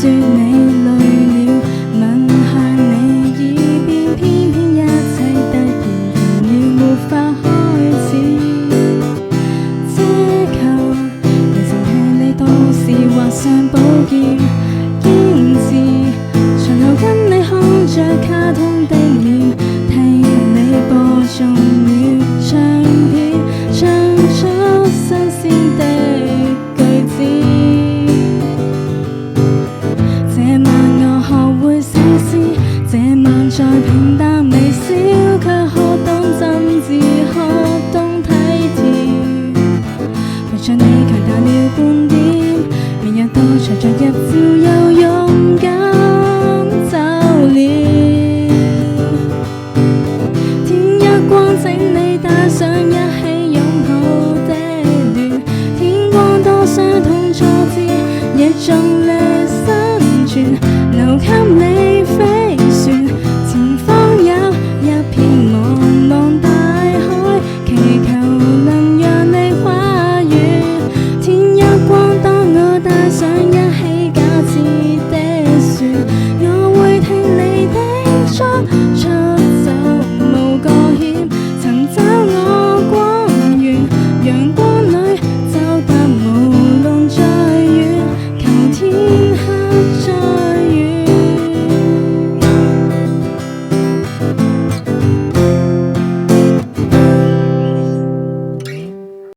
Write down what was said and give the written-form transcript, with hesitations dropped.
說你累了，吻向你耳邊，偏偏一切突然停了，無法開始。這球其實係你到時畫上寶劍，堅持長途跟你看着卡通的臉，替你播種了唱片，唱出新鮮的句子。這晚我學會寫詩，這晚再平淡微笑，卻學懂真摯，學懂體貼。陪着你強大了半點，明日都隨着日照優。